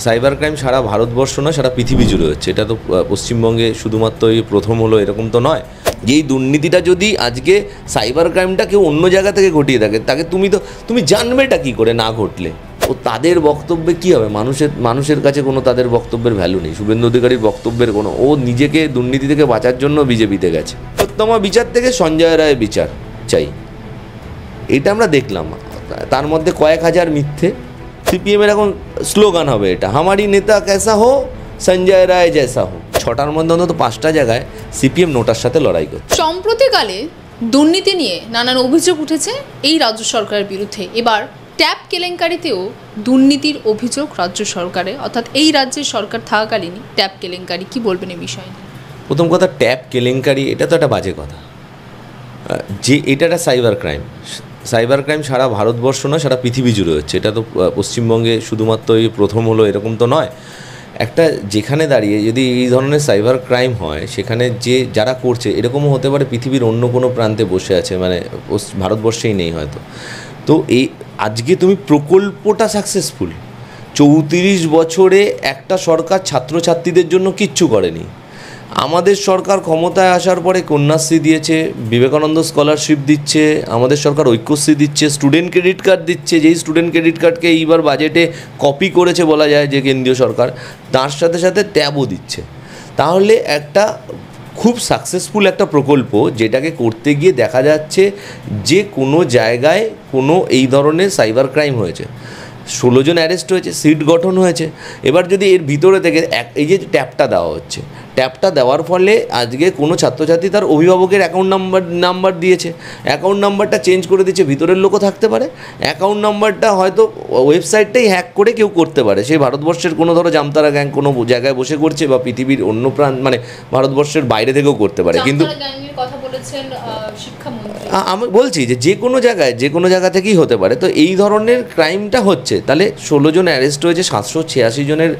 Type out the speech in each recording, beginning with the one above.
Cyber crime সারা ভারতবর্ষ নয়, সারা পৃথিবী জুড়ে হচ্ছে। এটা তো পশ্চিমবঙ্গে শুধুমাত্র এই প্রথম হলো এরকম তো নয়। এই দুর্নীতিটা যদি আজকে সাইবার ক্রাইমটা কেউ অন্য জায়গা থেকে ঘটিয়ে থাকে, তাকে তুমি জানবেটা কী করে না ঘটলে? ও তাদের বক্তব্যে কী হবে? মানুষের কাছে কোনো তাদের বক্তব্যের ভ্যালু নেই। শুভেন্দু অধিকারীর বক্তব্যের কোনো, ও নিজেকে দুর্নীতি থেকে বাঁচার জন্য বিজেপিতে গেছে। সত্যমা বিচার থেকে সঞ্জয় রায়ের বিচার চাই, এটা আমরা দেখলাম। তার মধ্যে কয়েক হাজার মিথ্যে। সিপিএমের এখন স্লোগান হবে এটা, হামারি নেতা কেসা হো, সঞ্জয় রায় জেসা হো। 6টার মধ্যে অন্তত 5টা জায়গায় সিপিএম নোটার সাথে লড়াই করছে। সম্প্রতিকালে দুর্নীতি নিয়ে নানান অভিযোগ উঠেছে এই রাজ্য সরকারের বিরুদ্ধে। এবার ট্যাব কেলেঙ্কারিতেও দুর্নীতির অভিযোগ রাজ্য সরকারে, অর্থাৎ এই রাজ্যের সরকার থাকাকালীনই ট্যাব কেলেঙ্কারি। কি বলবেন এই বিষয়ে? প্রথম কথা, ট্যাব কেলেঙ্কারি এটা তো একটা বাজে কথা। যে এটা একটা সাইবার ক্রাইম সারা ভারতবর্ষ নয়, সারা পৃথিবী জুড়ে হচ্ছে। এটা তো পশ্চিমবঙ্গে শুধুমাত্র এই প্রথম হলো এরকম তো নয়। একটা যেখানে দাঁড়িয়ে যদি এই ধরনের সাইবার ক্রাইম হয়, সেখানে যারা করছে, এরকমও হতে পারে পৃথিবীর অন্য কোনো প্রান্তে বসে আছে, মানে ভারতবর্ষেই নেই হয়তো। তো এই আজকে তুমি প্রকল্পটা সাকসেসফুল। 34 বছরে একটা সরকার ছাত্রছাত্রীদের জন্য কিচ্ছু করেনি। আমাদের সরকার ক্ষমতায় আসার পরে কন্যাশ্রী দিয়েছে, বিবেকানন্দ স্কলারশিপ দিচ্ছে, আমাদের সরকার ঐক্যশ্রী দিচ্ছে, স্টুডেন্ট ক্রেডিট কার্ড দিচ্ছে। যেই স্টুডেন্ট ক্রেডিট কার্ডকে এইবার বাজেটে কপি করেছে বলা যায় যে কেন্দ্রীয় সরকার, তার সাথে সাথে ট্যাবও দিচ্ছে। তাহলে একটা খুব সাকসেসফুল একটা প্রকল্প, যেটাকে করতে গিয়ে দেখা যাচ্ছে যে কোনো জায়গায় কোনো এই ধরনের সাইবার ক্রাইম হয়েছে। 16 জন অ্যারেস্ট হয়েছে, সিট গঠন হয়েছে। এবার যদি এর ভিতরে থেকে এই যে ট্যাবটা দেওয়া হচ্ছে, ট্যাবটা দেওয়ার ফলে আজকে কোনো ছাত্রছাত্রী তার অভিভাবকের অ্যাকাউন্ট নাম্বার দিয়েছে, অ্যাকাউন্ট নাম্বারটা চেঞ্জ করে দিচ্ছে, ভিতরের লোকও থাকতে পারে। অ্যাকাউন্ট নাম্বারটা হয়তো ওয়েবসাইটটাই হ্যাক করে কেউ করতে পারে। সেই ভারতবর্ষের কোনো ধরো জামতারা গ্যাং কোনো জায়গায় বসে করছে, বা পৃথিবীর অন্য মানে ভারতবর্ষের বাইরে থেকেও করতে পারে। কিন্তু আমি বলছি যে কোনো জায়গা থেকেই হতে পারে। তো এই ধরনের ক্রাইমটা হচ্ছে। তাহলে 16 জন অ্যারেস্ট হয়েছে, 786 জনের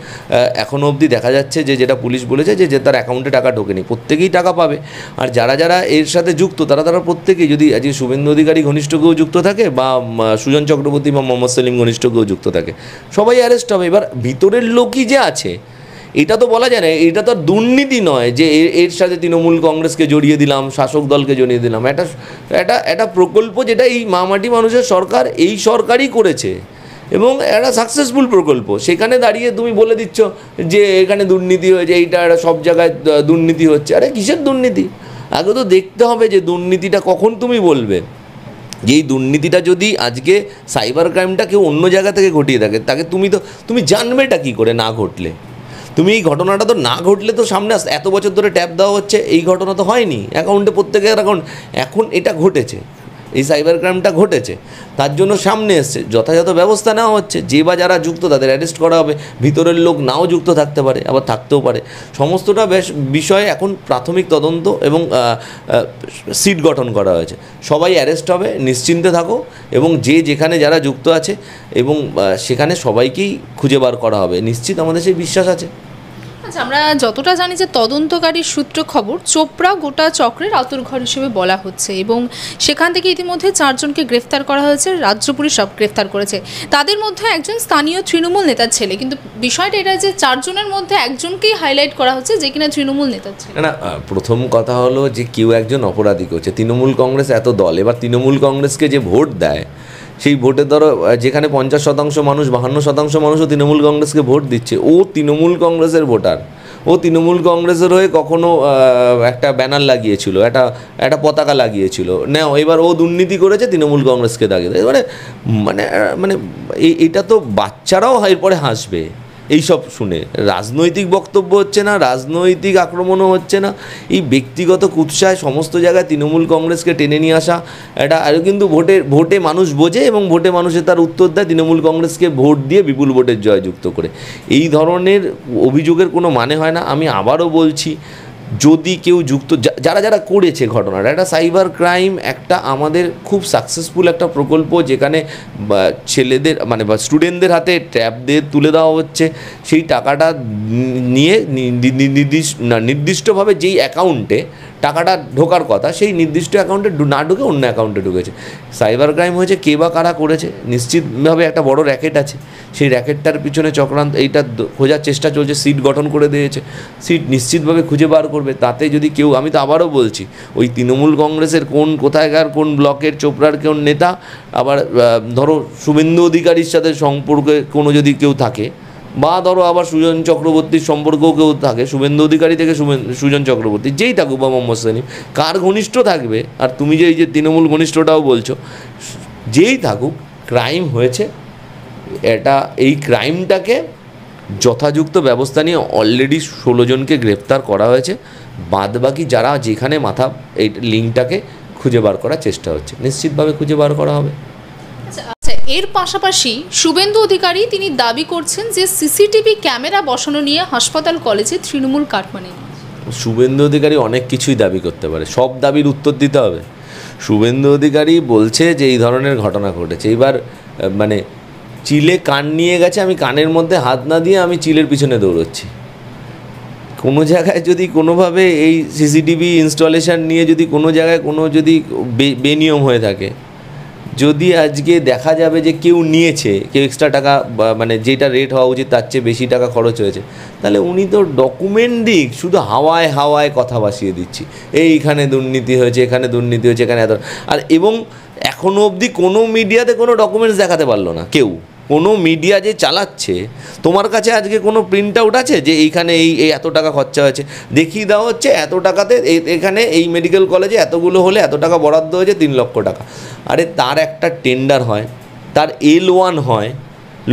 এখনও অবধি দেখা যাচ্ছে যেটা পুলিশ বলেছে যে তার অ্যাকাউন্টে টাকা ঢোকেনি। প্রত্যেকেই টাকা পাবে। আর যারা এর সাথে যুক্ত, তারা প্রত্যেকেই, যদি আজকে শুভেন্দু অধিকারী ঘনিষ্ঠ কেউ যুক্ত থাকে, বা সুজন চক্রবর্তী বা মোহাম্মদ সেলিম ঘনিষ্ঠ কেউ যুক্ত থাকে, সবাই অ্যারেস্ট হবে। এবার ভিতরের লোকই যে আছে, এটা তো বলা যায় না। এটা তো দুর্নীতি নয় যে এর সাথে তৃণমূল কংগ্রেসকে জড়িয়ে দিলাম, শাসক দলকে জড়িয়ে দিলাম। একটা প্রকল্প যেটা এই মামাটি মানুষের সরকার, এই সরকারই করেছে, এবং একটা সাকসেসফুল প্রকল্প। সেখানে দাঁড়িয়ে তুমি বলে দিচ্ছ যে এখানে দুর্নীতি হয়েছে, এইটা সব জায়গায় দুর্নীতি হচ্ছে। আরে কিসের দুর্নীতি? আগে তো দেখতে হবে যে দুর্নীতিটা কখন তুমি বলবে। যেই দুর্নীতিটা যদি আজকে সাইবার ক্রাইমটা কেউ অন্য জায়গা থেকে ঘটিয়ে থাকে, তাকে তুমি জানবেটা কী করে না ঘটলে? তুমি এই ঘটনাটা তো না ঘটলে তো সামনে এত বছর ধরে ট্যাব দেওয়া হচ্ছে, এই ঘটনা তো হয়নি। অ্যাকাউন্টে প্রত্যেকের অ্যাকাউন্ট, এখন এটা ঘটেছে, এই সাইবার ক্রাইমটা ঘটেছে, তার জন্য সামনে এসছে, যথাযথ ব্যবস্থা নেওয়া হচ্ছে। যে বা যারা যুক্ত তাদের অ্যারেস্ট করা হবে। ভিতরের লোক নাও যুক্ত থাকতে পারে, আবার থাকতেও পারে। সমস্তটা বিষয়ে এখন প্রাথমিক তদন্ত এবং সিট গঠন করা হয়েছে। সবাই অ্যারেস্ট হবে, নিশ্চিন্তে থাকো। এবং যেখানে যারা যুক্ত আছে, এবং সেখানে সবাইকেই খুঁজে বার করা হবে, নিশ্চিত আমাদের সেই বিশ্বাস আছে। আচ্ছা, আমরা যতটা জানি যে তদন্তকারী সূত্র খবর, চোপড়া গোটা চক্রের আতুরঘর হিসেবে বলা হচ্ছে, এবং সেখান থেকে ইতিমধ্যে 4 জনকে গ্রেফতার করা হয়েছে। রাজ্য পুলিশ সব গ্রেফতার করেছে। তাদের মধ্যে একজন স্থানীয় তৃণমূল নেতার ছেলে। কিন্তু বিষয়টা এটা যে 4 জনের মধ্যে একজনকেই হাইলাইট করা হচ্ছে যে কিনা তৃণমূল নেতার ছেলে। না, প্রথম কথা হলো যে কেউ একজন অপরাধী করছে। তৃণমূল কংগ্রেস এত দল, এবার তৃণমূল কংগ্রেসকে যে ভোট দেয়, সেই ভোটের ধরো যেখানে 50% মানুষ, 52% মানুষও তৃণমূল কংগ্রেসকে ভোট দিচ্ছে। ও তৃণমূল কংগ্রেসের ভোটার, ও তৃণমূল কংগ্রেসের হয়ে কখনো একটা ব্যানার লাগিয়েছিল, একটা পতাকা লাগিয়েছিল। নাও, এবার ও দুর্নীতি করেছে, তৃণমূল কংগ্রেসকে দাগিয়ে দেয়। মানে এটা তো বাচ্চারাও এরপরে হাসবে এইসব শুনে। রাজনৈতিক বক্তব্য হচ্ছে না, রাজনৈতিক আক্রমণও হচ্ছে না, এই ব্যক্তিগত কুৎসায় সমস্ত জায়গায় তৃণমূল কংগ্রেসকে টেনে নিয়ে আসা। আরও কিন্তু ভোটে মানুষ বোঝে, এবং ভোটে মানুষের তার উত্তর দেয় তৃণমূল কংগ্রেসকে ভোট দিয়ে বিপুল ভোটের জয়যুক্ত করে। এই ধরনের অভিযোগের কোনো মানে হয় না। আমি আবারও বলছি, যদি কেউ যুক্ত, যারা করেছে ঘটনাটা, একটা সাইবার ক্রাইম একটা আমাদের খুব সাকসেসফুল একটা প্রকল্প, যেখানে ছেলেদের মানে স্টুডেন্টদের হাতে ট্যাব দিয়ে তুলে দেওয়া হচ্ছে। সেই টাকাটা নিয়ে নির্দিষ্টভাবে যেই অ্যাকাউন্টে টাকাটা ঢোকার কথা, সেই নির্দিষ্ট অ্যাকাউন্টে না ঢুকে অন্য অ্যাকাউন্টে ঢুকেছে। সাইবার ক্রাইম হয়েছে, কে বা কারা করেছে, নিশ্চিতভাবে একটা বড় র্যাকেট আছে। সেই র্যাকেটটার পিছনে চক্রান্ত এইটা খোঁজার চেষ্টা চলছে, সিট গঠন করে দিয়েছে, সিট নিশ্চিতভাবে খুঁজে বার করবে। তাতে যদি কেউ, আমি তো আবারও বলছি, ওই তৃণমূল কংগ্রেসের কোথায়কার কোন ব্লকের চোপড়ার কোন নেতা, আবার ধরো শুভেন্দু অধিকারীর সাথে সম্পর্কে কোনো যদি কেউ থাকে, বা ধরো আবার সুজন চক্রবর্তীর সম্পর্কেও কেউ থাকে, শুভেন্দু অধিকারী থেকে সুজন চক্রবর্তী যেই থাকুক, বা মোহাম্মদ সেলিম, কার ঘনিষ্ঠ থাকবে, আর তুমি যে এই যে তৃণমূল ঘনিষ্ঠটাও বলছো, যেই থাকুক, ক্রাইম হয়েছে, এটা এই ক্রাইমটাকে যথাযুক্ত ব্যবস্থা নিয়ে অলরেডি 16 জনকে গ্রেপ্তার করা হয়েছে। বাদবাকি যারা যেখানে মাথা, এই লিঙ্কটাকে খুঁজে বার করার চেষ্টা হচ্ছে, নিশ্চিতভাবে খুঁজে বার করা হবে। আচ্ছা, এর পাশাপাশি শুভেন্দু অধিকারী তিনি দাবি করছেন যে সিসিটিভি ক্যামেরা বসানো নিয়ে হাসপাতাল কলেজে তৃণমূল কাটমানি। শুভেন্দু অধিকারী অনেক কিছুই দাবি করতে পারে, সব দাবির উত্তর দিতে হবে। শুভেন্দু অধিকারী বলছে যে এই ধরনের ঘটনা ঘটেছে, এবার মানে চিলে কান নিয়ে গেছে, আমি কানের মধ্যে হাত না দিয়ে আমি চিলের পিছনে দৌড়চ্ছি। কোনো জায়গায় যদি কোনোভাবে এই সিসিটিভি ইনস্টলেশন নিয়ে যদি কোনো জায়গায় কোনো যদি বেনিয়ম হয়ে থাকে, যদি আজকে দেখা যাবে যে কেউ নিয়েছে, কেউ এক্সট্রা টাকা, মানে যেটা রেট হওয়া উচিত তার চেয়ে বেশি টাকা খরচ হয়েছে, তাহলে উনি তো ডকুমেন্ট দিক, শুধু হাওয়ায় হাওয়ায় কথা ভাসিয়ে দিচ্ছি, এইখানে দুর্নীতি হয়েছে, এখানে দুর্নীতি হয়েছে, এখানে এত, আর এবং এখনও অবধি কোনো মিডিয়াতে কোনো ডকুমেন্টস দেখাতে পারলো না কেউ। কোনো মিডিয়া যে চালাচ্ছে, তোমার কাছে আজকে কোনো প্রিন্ট আউট আছে যে এইখানে এই এত টাকা খরচা হয়েছে, দেখিয়ে দেওয়া হচ্ছে এত টাকাতে এখানে এই মেডিকেল কলেজে এতগুলো হলে এত টাকা বরাদ্দ হয়েছে, 3 লক্ষ টাকা। আরে তার একটা টেন্ডার হয়, তার L1 হয়,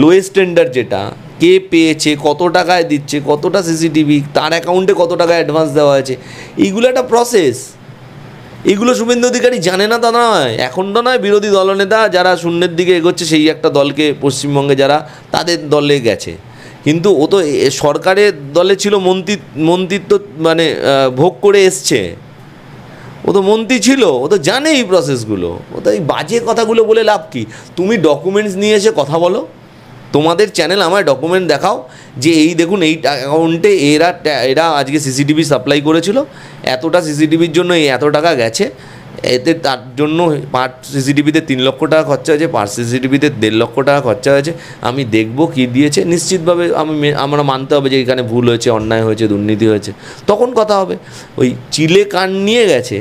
লোয়েস্ট টেন্ডার যেটা, কে পেয়েছে, কত টাকায় দিচ্ছে, কতটা সিসিটিভি, তার অ্যাকাউন্টে কত টাকা অ্যাডভান্স দেওয়া হয়েছে, এইগুলো একটা প্রসেস। এগুলো শুভেন্দু অধিকারী জানে না তা নয়, এখন তো নয়, বিরোধী দলনেতা যারা শূন্যের দিকে এগোচ্ছে সেই একটা দলকে পশ্চিমবঙ্গে যারা তাদের দলে গেছে, কিন্তু ও তো সরকারের দলে ছিল, মন্ত্রিত্ব মানে ভোগ করে এসছে, ও তো মন্ত্রী ছিল, ও তো জানে এই প্রসেসগুলো। ও তো এই বাজে কথাগুলো বলে লাভ কি? তুমি ডকুমেন্টস নিয়ে এসে কথা বলো, তোমাদের চ্যানেল আমায় ডকুমেন্ট দেখাও যে এই দেখুন এই অ্যাকাউন্টে এরা আজকে সিসিটিভি সাপ্লাই করেছিল, এতটা সিসিটিভির জন্য এই এত টাকা গেছে, এতে তার জন্য পার সিসিটিভিতে 3 লক্ষ টাকা খরচা হয়েছে, পার সিসিটিভিতে 1.5 লক্ষ টাকা খরচা হয়েছে, আমি দেখব কী দিয়েছে, নিশ্চিতভাবে আমরা মানতে হবে যে এখানে ভুল হয়েছে, অন্যায় হয়েছে, দুর্নীতি হয়েছে, তখন কথা হবে। ওই চিলে কান নিয়ে গেছে,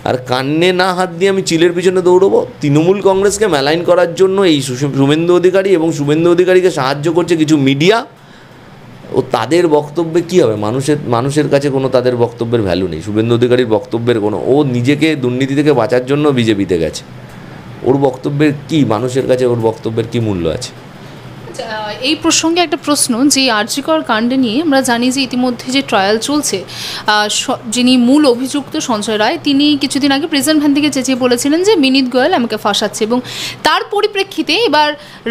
আর কান্নে না হাত দিয়ে আমি চিলের পিছনে দৌড়বো? তৃণমূল কংগ্রেসকে মেলাইন করার জন্য এই শুভেন্দু অধিকারী, এবং শুভেন্দু অধিকারীকে সাহায্য করছে কিছু মিডিয়া, ও তাদের বক্তব্যে কী হবে? মানুষের কাছে কোনো তাদের বক্তব্যের ভ্যালু নেই। শুভেন্দু অধিকারীর বক্তব্যের কোনো, ও নিজেকে দুর্নীতি থেকে বাঁচার জন্য বিজেপিতে গেছে, ওর বক্তব্যের কি মানুষের কাছে, ওর বক্তব্যের কি মূল্য আছে? এই প্রসঙ্গে একটা প্রশ্ন, যে আরজিকর কাণ্ডে নিয়ে আমরা জানি যে ইতিমধ্যে যে ট্রায়াল চলছে, যিনি মূল অভিযুক্ত সঞ্জয় রায়, তিনি কিছুদিন আগে প্রেজেন্ট ভ্যান থেকে চেঁচিয়ে বলেছিলেন যে বিনীত গোয়েল আমাকে ফাঁসাচ্ছে, এবং তার পরিপ্রেক্ষিতে এবার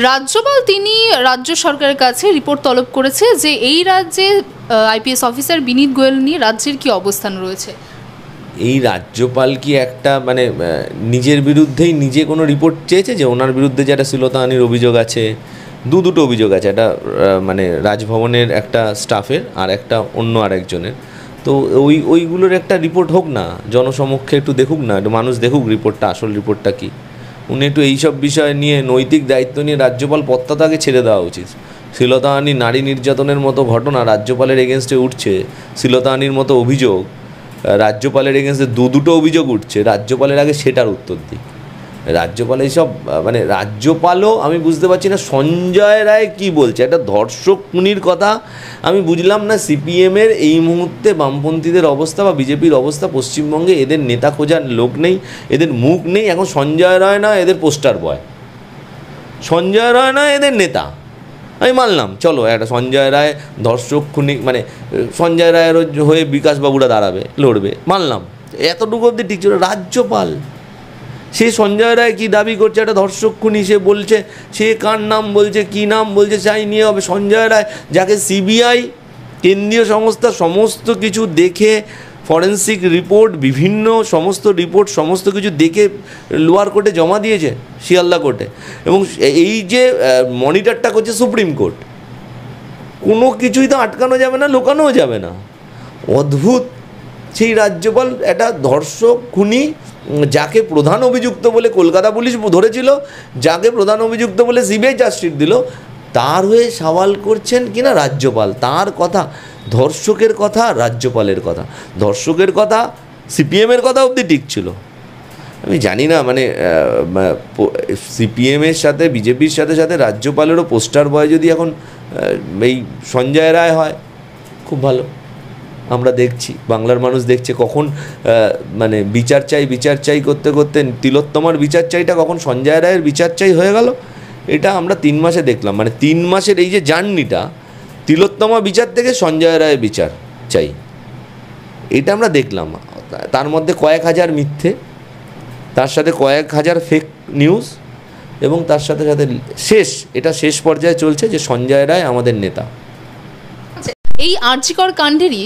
রাজ্যপাল তিনি রাজ্য সরকারের কাছে রিপোর্ট তলব করেছে যে এই রাজ্যে আইপিএস অফিসার বিনীত গোয়েল নিয়ে রাজ্যের কি অবস্থান রয়েছে। এই রাজ্যপাল কি একটা মানে নিজের বিরুদ্ধেই নিজে কোনো রিপোর্ট চেয়েছে যে ওনার বিরুদ্ধে যেটা শ্লীলতাহানির অভিযোগ আছে, দুটো অভিযোগ আছে, একটা মানে রাজভবনের একটা স্টাফের আর একটা অন্য আরেকজনের, তো ওইগুলোর একটা রিপোর্ট হোক না, জনসমক্ষে একটু দেখুক না, একটু মানুষ দেখুক রিপোর্টটা, আসল রিপোর্টটা কী। উনি একটু এইসব বিষয় নিয়ে নৈতিক দায়িত্ব নিয়ে রাজ্যপাল পদটা তাকে ছেড়ে দেওয়া উচিত। শ্লীলতাহানি, নারী নির্যাতনের মতো ঘটনা রাজ্যপালের এগেনস্টে উঠছে, শ্লীলতাহানির মতো অভিযোগ রাজ্যপালের এগেনস্টে দুটো অভিযোগ উঠছে, রাজ্যপালের আগে সেটার উত্তর দিক। রাজ্যপাল এইসব মানে রাজ্যপালও আমি বুঝতে পারছি না সঞ্জয় রায় কী বলছে, একটা ধর্ষক খুনির কথা আমি বুঝলাম না। সিপিএমের এই মুহূর্তে বামপন্থীদের অবস্থা বা বিজেপির অবস্থা পশ্চিমবঙ্গে, এদের নেতা খোঁজার লোক নেই, এদের মুখ নেই। এখন সঞ্জয় রায় না এদের পোস্টার বয়, সঞ্জয় রায় না এদের নেতা, আমি মানলাম, চলো একটা সঞ্জয় রায় ধর্ষক খুনি, মানে সঞ্জয় রায়ের হয়ে বিকাশবাবুরা দাঁড়াবে, লড়বে, মানলাম, এতটুকু অবধি ঠিক ছিল। রাজ্যপাল সে সঞ্জয় রায় কী দাবি করছে, একটা ধর্ষক খুনি, সে বলছে, সে কার নাম বলছে, কী নাম বলছে, চাই নিয়ে হবে। সঞ্জয় রায় যাকে সিবিআই কেন্দ্রীয় সংস্থা সমস্ত কিছু দেখে, ফরেন্সিক রিপোর্ট, বিভিন্ন সমস্ত রিপোর্ট সমস্ত কিছু দেখে লোয়ার কোর্টে জমা দিয়েছে, শিয়ালদা কোর্টে, এবং এই যে মনিটরটা করছে সুপ্রিম কোর্ট, কোনো কিছুই তো আটকানো যাবে না, লুকানোও যাবে না। অদ্ভুত সেই রাজ্যপাল, একটা ধর্ষক খুনি যাকে প্রধান অভিযুক্ত বলে কলকাতা পুলিশ ধরেছিল, যাকে প্রধান অভিযুক্ত বলে সিবিআই চার্জশিট দিল, তার হয়ে সওয়াল করছেন কিনা রাজ্যপাল, তার কথা, ধর্ষকের কথা, রাজ্যপালের কথা, ধর্ষকের কথা, সিপিএমের কথা অবধি ঠিক ছিল। আমি জানি না, মানে সিপিএমের সাথে বিজেপির সাথে সাথে রাজ্যপালেরও পোস্টার বয় যদি এখন এই সঞ্জয় রায় হয়, খুব ভালো। আমরা দেখছি, বাংলার মানুষ দেখছে, কখন মানে বিচার চাই করতে করতে তিলোত্তমার বিচার চাইটা কখন সঞ্জয় রায়ের বিচার চাই হয়ে গেল। এটা আমরা 3 মাসে দেখলাম, মানে 3 মাসের এই যে জার্নিটা, তিলোত্তমা বিচার থেকে সঞ্জয় রায়ের বিচার চাই, এটা আমরা দেখলাম। তার মধ্যে কয়েক হাজার মিথ্যে, তার সাথে কয়েক হাজার ফেক নিউজ, এবং তার সাথে সাথে এটা শেষ পর্যায়ে চলছে যে সঞ্জয় রায় আমাদের নেতা। এই আরজিকর কাণ্ডেরই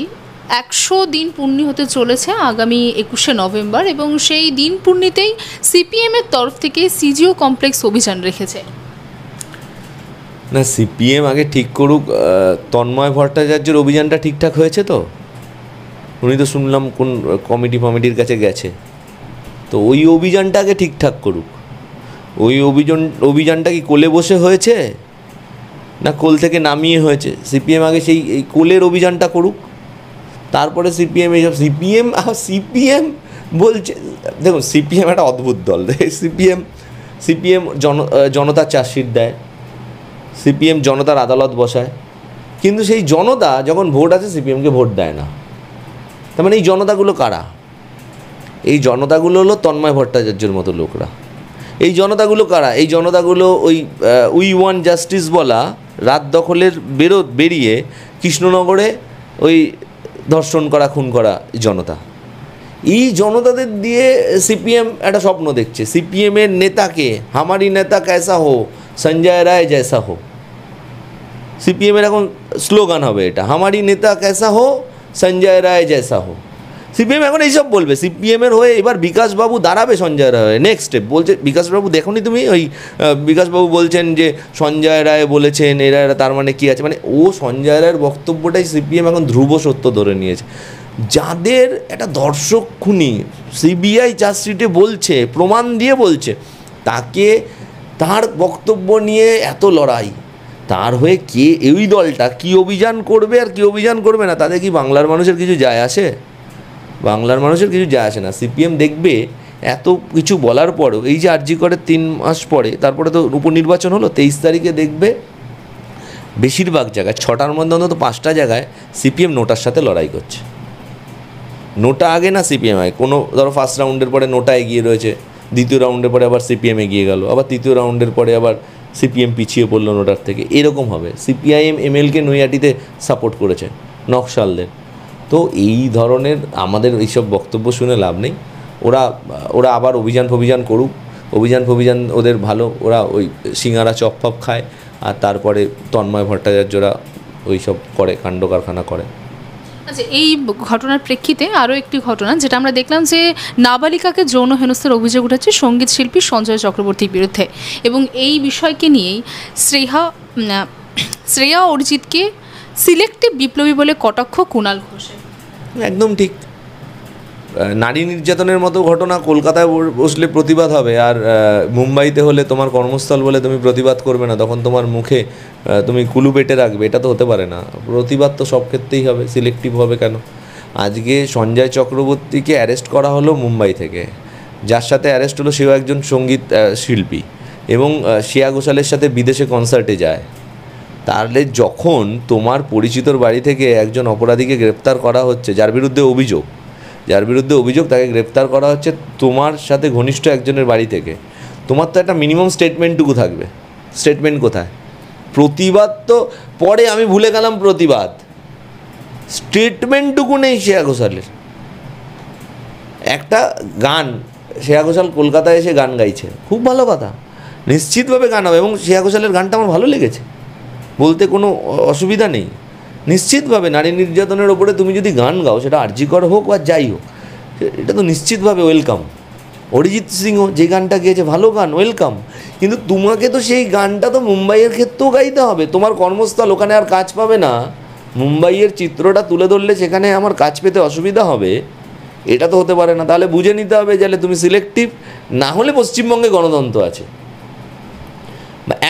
100 দিন পূর্ণি হতে চলেছে আগামী 21শে নভেম্বর, এবং সেই দিন পূর্ণিতেই সিপিএমের তরফ থেকে সিজিও কমপ্লেক্স অভিযান রেখেছে। না, সিপিএম আগে ঠিক করুক, তন্ময় ভট্টাচার্যের অভিযানটা ঠিকঠাক হয়েছে তো? উনি তো শুনলাম কোন কমিটির কাছে গেছে, তো ওই অভিযানটা আগে ঠিকঠাক করুক। ওই অভিযানটা কি কোলে বসে হয়েছে না কোল থেকে নামিয়ে হয়েছে? সিপিএম আগে এই কোলের অভিযানটা করুক, তারপরে সিপিএম এইসব সিপিএম বলছে। দেখুন, সিপিএম একটা অদ্ভুত দল। সিপিএম জনতার চার্জশিট দেয়, সিপিএম জনতার আদালত বসায়, কিন্তু সেই জনতা যখন ভোট আছে সিপিএমকে ভোট দেয় না। তার মানে এই জনতাগুলো কারা? এই জনতাগুলো হলো তন্ময় ভট্টাচার্যের মতো লোকরা। এই জনতাগুলো কারা? এই জনতাগুলো ওই উই ওয়ান্ট জাস্টিস বলা রাত দখলের বেরিয়ে কৃষ্ণনগরে ওই ধর্ষণ করা, খুন করা জনতা। এই জনতাদের দিয়ে সিপিএম একটা স্বপ্ন দেখছে, সিপিএমের নেতাকে হামারি নেতা कैसा हो সঞ্জয় রায় जैसा हो। সিপিএমের এখন স্লোগান হবে এটা, হামারি নেতা कैसा हो সঞ্জয় রায় जैसा हो। সিপিএম এখন এইসব বলবে। সিপিএমের হয়ে এবার বিকাশবাবু দাঁড়াবে সঞ্জয় রায় হয়ে। নেক্সট স্টেপ বলছে বিকাশবাবু, দেখোনি তুমি ওই বিকাশবাবু বলছেন যে সঞ্জয় রায় বলেছেন এরা, তার মানে কী আছে, মানে ও সঞ্জয় রায়ের বক্তব্যটাই সিপিএম এখন ধ্রুব সত্য ধরে নিয়েছে। যাদের একটা দর্শক খুনি সিবিআই চার্জশিটে বলছে, প্রমাণ দিয়ে বলছে, তাকে তার বক্তব্য নিয়ে এত লড়াই, তার হয়ে কে এই দলটা কী অভিযান করবে আর কী অভিযান করবে না, তাতে কি বাংলার মানুষের কিছু যায় আসে? বাংলার মানুষের কিছু যায় আসে না। সিপিএম দেখবে এত কিছু বলার পরেও, এই যে আরজি করে 3 মাস পরে, তারপরে তো উপনির্বাচন হলো 23 তারিখে, দেখবে বেশিরভাগ জায়গায় 6টার মধ্যে অন্তত 5টা জায়গায় সিপিএম নোটার সাথে লড়াই করছে। নোটা আগে না সিপিএম আগে, কোনো ধরো ফার্স্ট রাউন্ডের পরে নোটা এগিয়ে রয়েছে, দ্বিতীয় রাউন্ডের পরে আবার সিপিএম এগিয়ে গেল, আবার তৃতীয় রাউন্ডের পরে আবার সিপিএম পিছিয়ে পড়লো নোটার থেকে, এরকম হবে। সিপিআইএম এমএলকে নৈহাটিতে সাপোর্ট করেছে নকশালদের। তো এই ধরনের আমাদের এইসব বক্তব্য শুনে লাভ নেই। ওরা আবার অভিযান করুক, অভিযান ওদের ভালো, ওরা ওই সিঙ্গারা চপ খায়, আর তারপরে তন্ময় ভট্টাচার্যরা ওই সব করে, কাণ্ড কারখানা করে। আচ্ছা, এই ঘটনার প্রেক্ষিতে আরও একটি ঘটনা যেটা আমরা দেখলাম, যে নাবালিকাকে যৌন হেনস্থার অভিযোগ উঠেছে সঙ্গীত শিল্পী সঞ্জয় চক্রবর্তীর বিরুদ্ধে, এবং এই বিষয়কে নিয়েই শ্রেয়া অরিজিৎকে সিলেক্টিভ বিপ্লবী বলে কটাক্ষ কুণাল ঘোষের। একদম ঠিক। নারী নির্যাতনের মতো ঘটনা কলকাতায় বসলে প্রতিবাদ হবে, আর মুম্বাইতে হলে তোমার কর্মস্থল বলে তুমি প্রতিবাদ করবে না, তখন তোমার মুখে তুমি কুলু পেটে রাখবে। এটা তো হতে পারে না। প্রতিবাদ তো সব ক্ষেত্রেই হবে, সিলেক্টিভ হবে কেন? আজকে সঞ্জয় চক্রবর্তীকে অ্যারেস্ট করা হলো মুম্বাই থেকে, যার সাথে অ্যারেস্ট হলো সেও একজন সঙ্গীত শিল্পী, এবং শ্রেয়া ঘোষালের সাথে বিদেশে কনসার্টে যায়। তাহলে যখন তোমার পরিচিতর বাড়ি থেকে একজন অপরাধীকে গ্রেপ্তার করা হচ্ছে, যার বিরুদ্ধে অভিযোগ তাকে গ্রেপ্তার করা হচ্ছে তোমার সাথে ঘনিষ্ঠ একজনের বাড়ি থেকে, তোমার তো একটা মিনিমাম স্টেটমেন্টটুকু থাকবে। স্টেটমেন্ট কোথায়? প্রতিবাদ তো পরে, আমি ভুলে গেলাম প্রতিবাদ, স্টেটমেন্টটুকু নেই শ্রেয়া ঘোষালের। একটা গান, শ্রেয়া ঘোষাল কলকাতায় এসে গান গাইছে, খুব ভালো কথা, নিশ্চিতভাবে গান হবে, এবং শ্রেয়া ঘোষালের গানটা আমার ভালো লেগেছে, বলতে কোনো অসুবিধা নেই। নিশ্চিতভাবে নারী নির্যাতনের ওপরে তুমি যদি গান গাও, সেটা আরজিকর হোক বা যাই হোক, এটা তো নিশ্চিতভাবে ওয়েলকাম। অরিজিৎ সিংও যে গানটা গেয়েছে, ভালো গান, ওয়েলকাম। কিন্তু তোমাকে তো সেই গানটা তো মুম্বাইয়ের ক্ষেত্রেও গাইতে হবে। তোমার কর্মস্থল, ওখানে আর কাজ পাবে না, মুম্বাইয়ের চিত্রটা তুলে ধরলে সেখানে আমার কাজ পেতে অসুবিধা হবে, এটা তো হতে পারে না। তাহলে বুঝে নিতে হবে যে তুমি সিলেক্টিভ, না হলে পশ্চিমবঙ্গে গণতন্ত্র আছে।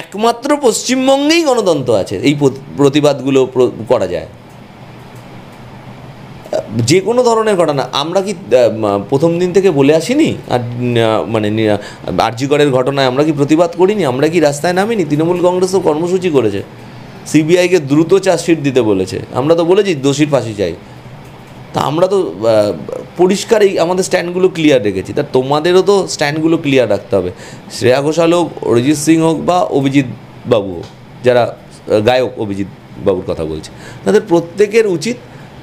একমাত্র পশ্চিমবঙ্গেই গণতন্ত্র আছে, এই প্রতিবাদগুলো করা যায়। যে কোনো ধরনের ঘটনা আমরা কি প্রথম দিন থেকে বলে আসিনি? আর মানে আরজিকরের ঘটনায় আমরা কি প্রতিবাদ করিনি? আমরা কি রাস্তায় নামিনি? তৃণমূল কংগ্রেসও কর্মসূচি করেছে, সিবিআইকে দ্রুত চার্জশিট দিতে বলেছে, আমরা তো বলেছি দোষীর ফাঁসি চাই। তা আমরা তো পরিষ্কার এই আমাদের স্ট্যান্ডগুলো ক্লিয়ার রেখেছি, তা তোমাদেরও তো স্ট্যান্ডগুলো ক্লিয়ার রাখতে হবে। শ্রেয়া ঘোষাল হোক, অরিজিৎ সিং হোক বা অভিজিৎ বাবু হোক, যারা গায়ক অভিজিৎ বাবুর কথা বলছে, তাদের প্রত্যেকের উচিত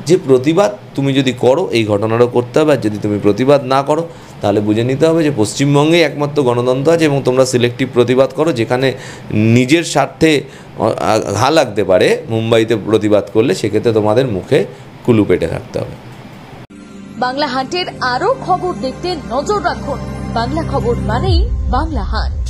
যে প্রতিবাদ তুমি যদি করো এই ঘটনারও করতে হবে, আর যদি তুমি প্রতিবাদ না করো তাহলে বুঝে নিতে হবে যে পশ্চিমবঙ্গেই একমাত্র গণতন্ত্র আছে এবং তোমরা সিলেক্টিভ প্রতিবাদ করো। যেখানে নিজের স্বার্থে ঘা লাগতে পারে মুম্বাইতে প্রতিবাদ করলে, সেক্ষেত্রে তোমাদের মুখে কুলু পেটে থাকতে হবে। বাংলা হান্টের আরো খবর দেখতে নজর রাখুন। বাংলা খবর মানেই বাংলা হান্ট।